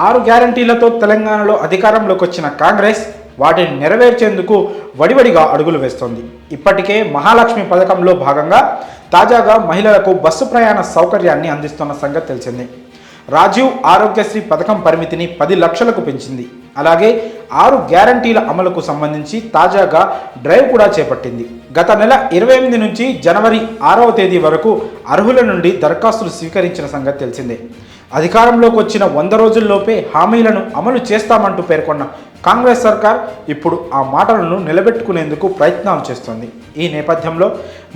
6 గ్యారంటీలతో తెలంగాణలో అధికారంలోకి వచ్చిన కాంగ్రెస్ వాటిని నెరవేర్చేందుకు వడివడిగా అడుగులు వేస్తోంది. ఇప్పటికే మహాలక్ష్మి పథకంలో భాగంగా తాజాగా మహిళలకు బస్సు ప్రయాణ సౌకర్యాన్ని అందిస్తున్న సంగతి తెలిసిందే. రాజీవ్ ఆరోగ్యశ్రీ పథకం పరిమితిని 10 లక్షలకు పెంచింది. అలాగే 6 గ్యారంటీల అమలుకు సంబంధించి తాజాగా డ్రైవ్ కూడా చేపట్టింది. గత నెల 28 నుంచి జనవరి 6వ తేదీ వరకు అర్హుల నుండి దరఖాస్తులు స్వీకరించిన సంగతి తెలిసిందే. అధికారంలోకి వచ్చిన 100 రోజుల్లోపే హామీలను అమలు చేస్తామంటూ పేర్కొన్న కాంగ్రెస్ సర్కార్ ఇప్పుడు ఆ మాటలను నిలబెట్టుకునేందుకు ప్రయత్నాలు చేస్తోంది. ఈ నేపథ్యంలో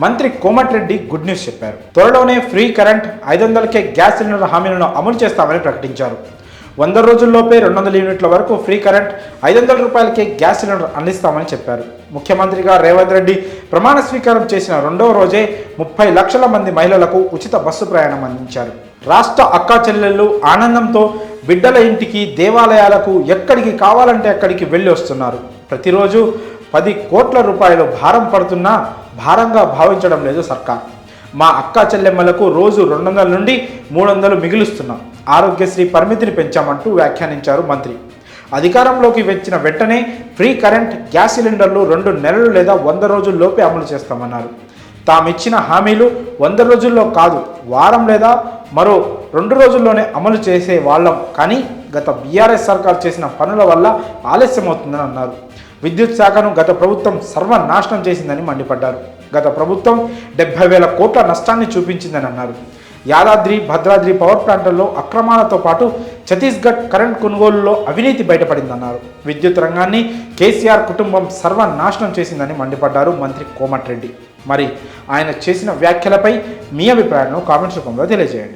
మంత్రి కోమటిరెడ్డి గుడ్ న్యూస్ చెప్పారు. త్వరలోనే ఫ్రీ కరెంట్, 500కే గ్యాస్ సిలిండర్ హామీలను అమలు చేస్తామని ప్రకటించారు. 100 రోజుల్లోపే 200 యూనిట్ల వరకు ఫ్రీ కరెంట్, 500 రూపాయలకే గ్యాస్ సిలిండర్ అందిస్తామని చెప్పారు. ముఖ్యమంత్రిగా రేవంత్ రెడ్డి ప్రమాణ స్వీకారం చేసిన 2వ రోజే 30 లక్షల మంది మహిళలకు ఉచిత బస్సు ప్రయాణం అందించారు. రాష్ట్ర అక్కా చెల్లెళ్ళు ఆనందంతో బిడ్డల ఇంటికి, దేవాలయాలకు ఎక్కడికి కావాలంటే అక్కడికి వెళ్ళి వస్తున్నారు. ప్రతిరోజు 10 కోట్ల రూపాయలు భారం పడుతున్నా భారంగా భావించడం లేదు సర్కార్. మా అక్కా చెల్లెమ్మలకు రోజు 200 నుండి 300 మిగులుస్తున్నాం. ఆరోగ్యశ్రీ పరిమితిని పెంచామంటూ వ్యాఖ్యానించారు మంత్రి. అధికారంలోకి వచ్చిన వెంటనే ఫ్రీ కరెంట్, గ్యాస్ సిలిండర్లు 2 నెలలు లేదా 100 రోజుల్లోపే అమలు చేస్తామన్నారు. తామిచ్చిన హామీలు 100 రోజుల్లో కాదు, వారం లేదా మరో 2 రోజుల్లోనే అమలు చేసే వాళ్ళం. కానీ గత బీఆర్ఎస్ సర్కార్ చేసిన పనుల వల్ల ఆలస్యమవుతుందని అన్నారు. విద్యుత్ శాఖను గత ప్రభుత్వం సర్వనాశనం చేసిందని మండిపడ్డారు. గత ప్రభుత్వం 70,000 కోట్ల నష్టాన్ని చూపించిందని అన్నారు. యాదాద్రి, భద్రాద్రి పవర్ ప్లాంట్లలో అక్రమాలతో పాటు ఛత్తీస్గఢ్ కరెంట్ కొనుగోలులో అవినీతి బయటపడిందన్నారు. విద్యుత్ రంగాన్ని కేసీఆర్ కుటుంబం సర్వనాశనం చేసిందని మండిపడ్డారు మంత్రి కోమటిరెడ్డి. మరి ఆయన చేసిన వ్యాఖ్యలపై మీ అభిప్రాయాలను కామెంట్స్ రూపంలో తెలియజేయండి.